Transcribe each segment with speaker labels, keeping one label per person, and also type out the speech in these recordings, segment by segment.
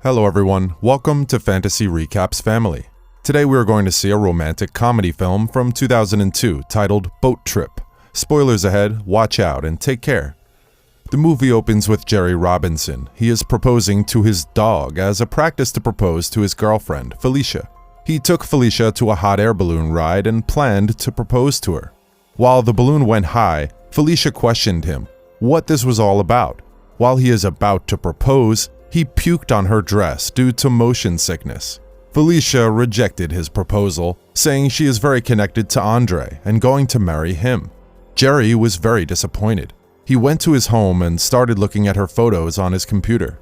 Speaker 1: Hello everyone, welcome to Fantasy Recaps Family. Today we are going to see a romantic comedy film from 2002 titled Boat Trip. Spoilers ahead, watch out and take care. The movie opens with Jerry Robinson. He is proposing to his dog as a practice to propose to his girlfriend, Felicia. He took Felicia to a hot air balloon ride and planned to propose to her. While the balloon went high, Felicia questioned him what this was all about. While he is about to propose, he puked on her dress due to motion sickness. Felicia rejected his proposal, saying she is very connected to Andre and going to marry him. Jerry was very disappointed. He went to his home and started looking at her photos on his computer.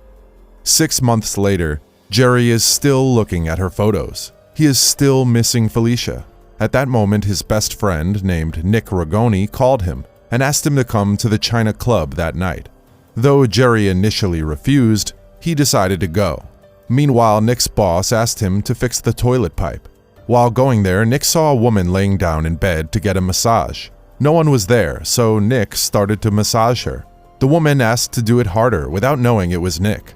Speaker 1: 6 months later, Jerry is still looking at her photos. He is still missing Felicia. At that moment, his best friend, named Nick Ragoni, called him and asked him to come to the China Club that night. Though Jerry initially refused, he decided to go. Meanwhile, Nick's boss asked him to fix the toilet pipe. While going there, Nick saw a woman laying down in bed to get a massage. No one was there, so Nick started to massage her. The woman asked to do it harder without knowing it was Nick.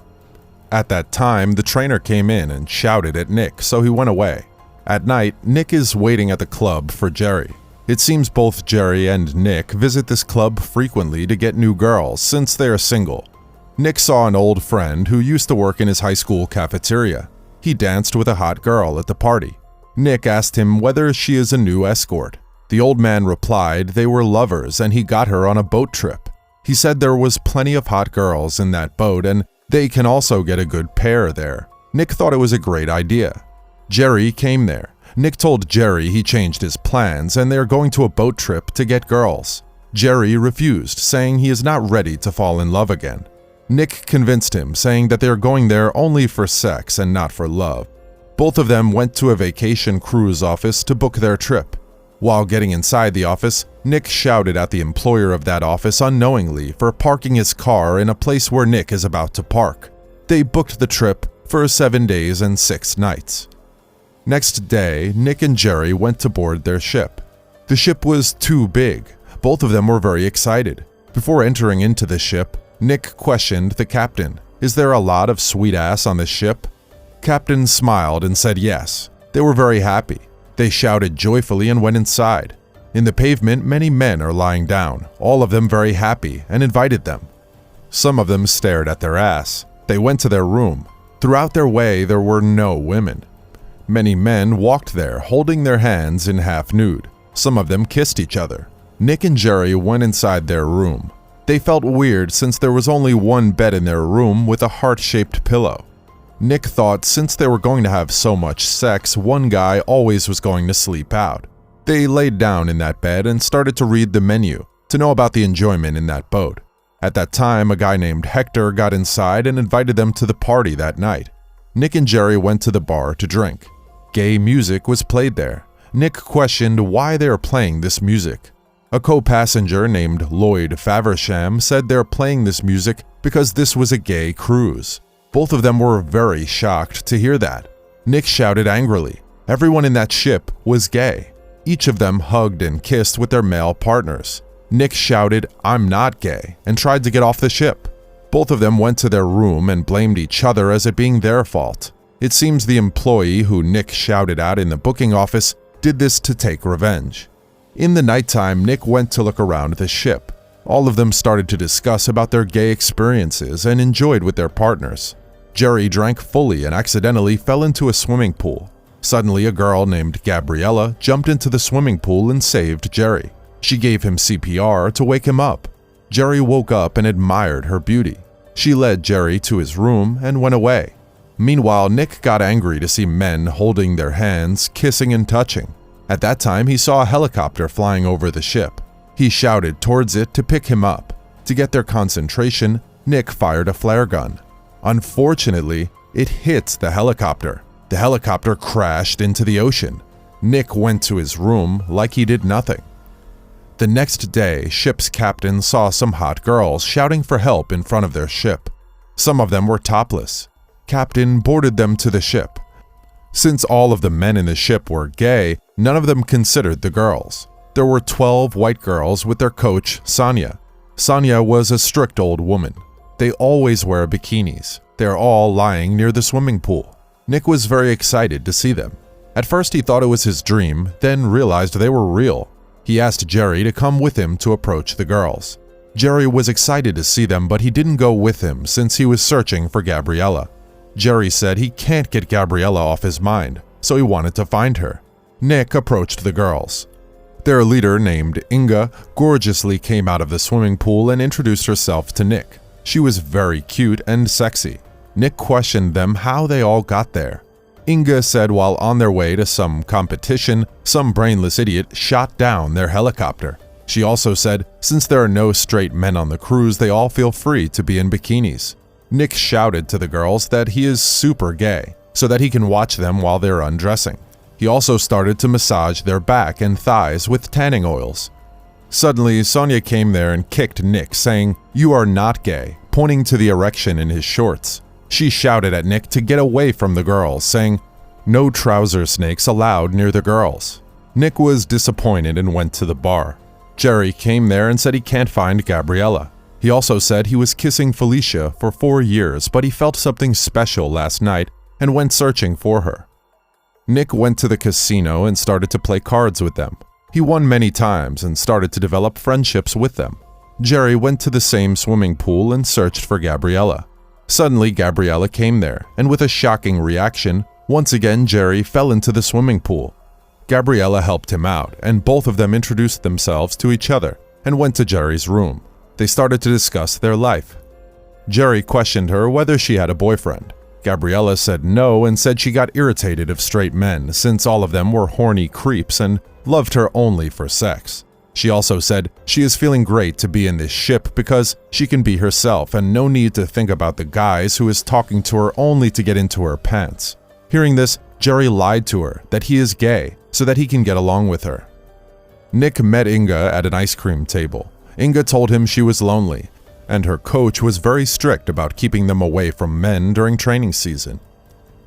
Speaker 1: At that time, the trainer came in and shouted at Nick, so he went away. At night, Nick is waiting at the club for Jerry. It seems both Jerry and Nick visit this club frequently to get new girls since they are single. Nick saw an old friend who used to work in his high school cafeteria. He danced with a hot girl at the party. Nick asked him whether she is a new escort. The old man replied they were lovers and he got her on a boat trip. He said there was plenty of hot girls in that boat and they can also get a good pair there. Nick thought it was a great idea. Jerry came there. Nick told Jerry he changed his plans and they are going to a boat trip to get girls. Jerry refused, saying he is not ready to fall in love again. Nick convinced him, saying that they are going there only for sex and not for love. Both of them went to a vacation cruise office to book their trip. While getting inside the office, Nick shouted at the employer of that office unknowingly for parking his car in a place where Nick is about to park. They booked the trip for 7 days and 6 nights. Next day, Nick and Jerry went to board their ship. The ship was too big. Both of them were very excited. Before entering into the ship, Nick questioned the captain, "Is there a lot of sweet ass on this ship?" Captain smiled and said yes. They were very happy. They shouted joyfully and went inside. In the pavement, many men are lying down, all of them very happy, and invited them. Some of them stared at their ass. They went to their room. Throughout their way, there were no women. Many men walked there, holding their hands in half nude. Some of them kissed each other. Nick and Jerry went inside their room. They felt weird since there was only one bed in their room with a heart-shaped pillow. Nick thought since they were going to have so much sex, one guy always was going to sleep out. They laid down in that bed and started to read the menu to know about the enjoyment in that boat. At that time, a guy named Hector got inside and invited them to the party that night. Nick and Jerry went to the bar to drink. Gay music was played there. Nick questioned why they are playing this music. A co-passenger named Lloyd Faversham said they're playing this music because this was a gay cruise. Both of them were very shocked to hear that. Nick shouted angrily. Everyone in that ship was gay. Each of them hugged and kissed with their male partners. Nick shouted, "I'm not gay," and tried to get off the ship. Both of them went to their room and blamed each other as it being their fault. It seems the employee who Nick shouted at in the booking office did this to take revenge. In the nighttime, Nick went to look around the ship. All of them started to discuss about their gay experiences and enjoyed with their partners. Jerry drank fully and accidentally fell into a swimming pool. Suddenly, a girl named Gabriella jumped into the swimming pool and saved Jerry. She gave him CPR to wake him up. Jerry woke up and admired her beauty. She led Jerry to his room and went away. Meanwhile, Nick got angry to see men holding their hands, kissing and touching. At that time, he saw a helicopter flying over the ship. He shouted towards it to pick him up. To get their concentration, Nick fired a flare gun. Unfortunately, it hit the helicopter. The helicopter crashed into the ocean. Nick went to his room like he did nothing. The next day, ship's captain saw some hot girls shouting for help in front of their ship. Some of them were topless. Captain boarded them to the ship. Since all of the men in the ship were gay, none of them considered the girls. There were 12 white girls with their coach, Sonia. Sonia was a strict old woman. They always wear bikinis. They're all lying near the swimming pool. Nick was very excited to see them. At first he thought it was his dream, then realized they were real. He asked Jerry to come with him to approach the girls. Jerry was excited to see them, but he didn't go with him since he was searching for Gabriella. Jerry said he can't get Gabriella off his mind, so he wanted to find her. Nick approached the girls. Their leader, named Inga, gorgeously came out of the swimming pool and introduced herself to Nick. She was very cute and sexy. Nick questioned them how they all got there. Inga said while on their way to some competition, some brainless idiot shot down their helicopter. She also said since there are no straight men on the cruise, they all feel free to be in bikinis. Nick shouted to the girls that he is super gay, so that he can watch them while they're undressing. He also started to massage their back and thighs with tanning oils. Suddenly, Sonia came there and kicked Nick, saying, "You are not gay," pointing to the erection in his shorts. She shouted at Nick to get away from the girls, saying, "No trouser snakes allowed near the girls." Nick was disappointed and went to the bar. Jerry came there and said he can't find Gabriella. He also said he was kissing Felicia for 4 years, but he felt something special last night and went searching for her. Nick went to the casino and started to play cards with them. He won many times and started to develop friendships with them. Jerry went to the same swimming pool and searched for Gabriella. Suddenly, Gabriella came there, and with a shocking reaction, once again Jerry fell into the swimming pool. Gabriella helped him out, and both of them introduced themselves to each other and went to Jerry's room. They started to discuss their life. Jerry questioned her whether she had a boyfriend. Gabriella said no and said she got irritated of straight men since all of them were horny creeps and loved her only for sex. She also said she is feeling great to be in this ship because she can be herself and no need to think about the guys who is talking to her only to get into her pants. Hearing this, Jerry lied to her that he is gay so that he can get along with her. Nick met Inga at an ice cream table. Inga told him she was lonely, and her coach was very strict about keeping them away from men during training season.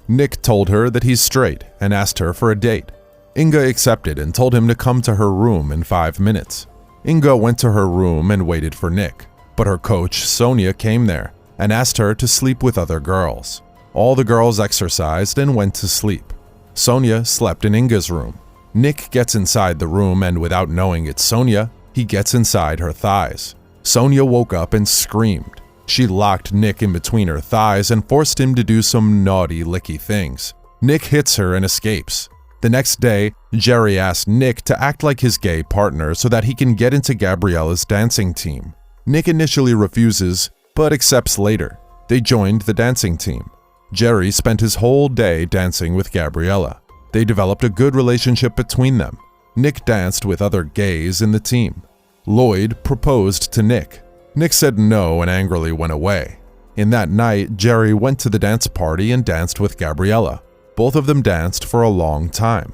Speaker 1: Nick told her that he's straight and asked her for a date. Inga accepted and told him to come to her room in 5 minutes. Inga went to her room and waited for Nick, but her coach, Sonia, came there and asked her to sleep with other girls. All the girls exercised and went to sleep. Sonia slept in Inga's room. Nick gets inside the room and without knowing it's Sonia, he gets inside her thighs. Sonia woke up and screamed. She locked Nick in between her thighs and forced him to do some naughty, licky things. Nick hits her and escapes. The next day, Jerry asked Nick to act like his gay partner so that he can get into Gabriella's dancing team. Nick initially refuses, but accepts later. They joined the dancing team. Jerry spent his whole day dancing with Gabriella. They developed a good relationship between them. Nick danced with other gays in the team. Lloyd proposed to Nick. Nick said no and angrily went away. In that night, Jerry went to the dance party and danced with Gabriella. Both of them danced for a long time.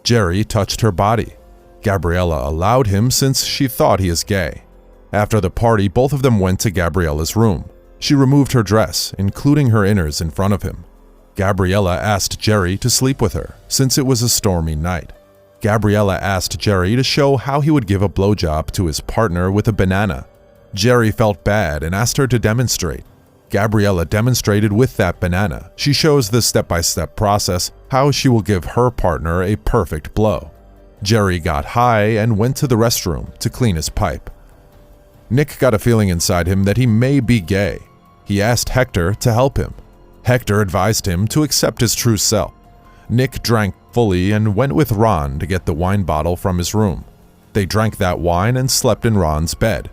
Speaker 1: Jerry touched her body. Gabriella allowed him since she thought he is gay. After the party, both of them went to Gabriella's room. She removed her dress, including her inners, in front of him. Gabriella asked Jerry to sleep with her, since it was a stormy night. Gabriella asked Jerry to show how he would give a blowjob to his partner with a banana. Jerry felt bad and asked her to demonstrate. Gabriella demonstrated with that banana. She shows the step-by-step process how she will give her partner a perfect blow. Jerry got high and went to the restroom to clean his pipe. Nick got a feeling inside him that he may be gay. He asked Hector to help him. Hector advised him to accept his true self. Nick drank fully and went with Ron to get the wine bottle from his room. They drank that wine and slept in Ron's bed.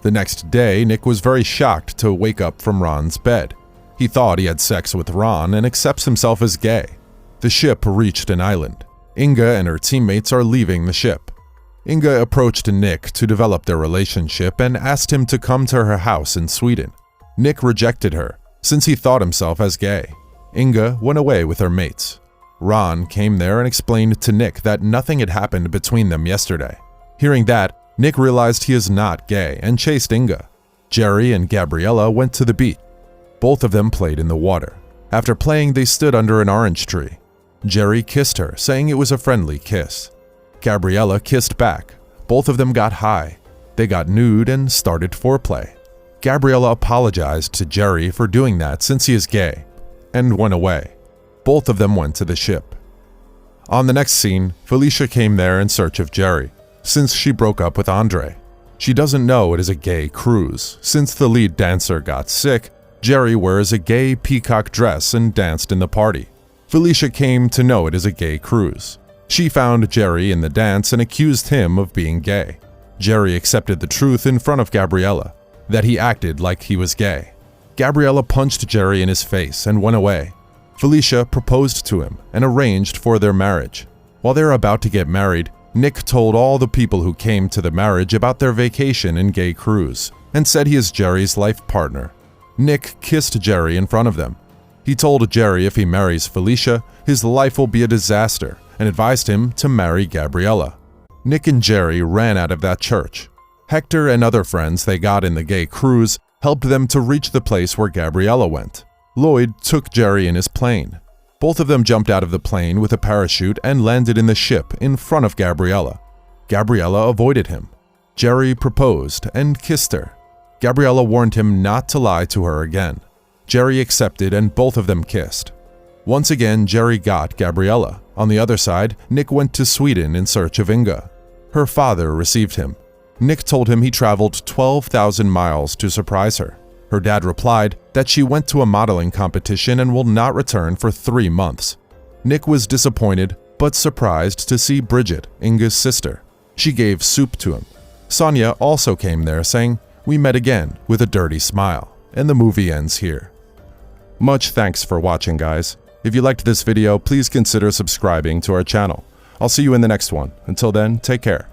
Speaker 1: The next day, Nick was very shocked to wake up from Ron's bed. He thought he had sex with Ron and accepts himself as gay. The ship reached an island. Inga and her teammates are leaving the ship. Inga approached Nick to develop their relationship and asked him to come to her house in Sweden. Nick rejected her, since he thought himself as gay. Inga went away with her mates. Ron came there and explained to Nick that nothing had happened between them yesterday. Hearing that, Nick realized he is not gay and chased Inga. Jerry and Gabriella went to the beach. Both of them played in the water. After playing, they stood under an orange tree. Jerry kissed her, saying it was a friendly kiss. Gabriella kissed back. Both of them got high. They got nude and started foreplay. Gabriella apologized to Jerry for doing that since he is gay, and went away. Both of them went to the ship. On the next scene, Felicia came there in search of Jerry, since she broke up with Andre. She doesn't know it is a gay cruise. Since the lead dancer got sick, Jerry wears a gay peacock dress and danced in the party. Felicia came to know it is a gay cruise. She found Jerry in the dance and accused him of being gay. Jerry accepted the truth in front of Gabriella, that he acted like he was gay. Gabriella punched Jerry in his face and went away. Felicia proposed to him and arranged for their marriage. While they were about to get married, Nick told all the people who came to the marriage about their vacation in gay cruise and said he is Jerry's life partner. Nick kissed Jerry in front of them. He told Jerry if he marries Felicia, his life will be a disaster and advised him to marry Gabriella. Nick and Jerry ran out of that church. Hector and other friends they got in the gay cruise helped them to reach the place where Gabriella went. Lloyd took Jerry in his plane. Both of them jumped out of the plane with a parachute and landed in the ship in front of Gabriella. Gabriella avoided him. Jerry proposed and kissed her. Gabriella warned him not to lie to her again. Jerry accepted and both of them kissed. Once again, Jerry got Gabriella. On the other side, Nick went to Sweden in search of Inga. Her father received him. Nick told him he traveled 12,000 miles to surprise her. Her dad replied that she went to a modeling competition and will not return for 3 months. Nick was disappointed but surprised to see Bridget, Inga's sister. She gave soup to him. Sonia also came there saying, "We met again," with a dirty smile, and the movie ends here. Much thanks for watching, guys. If you liked this video, please consider subscribing to our channel. I'll see you in the next one. Until then, take care.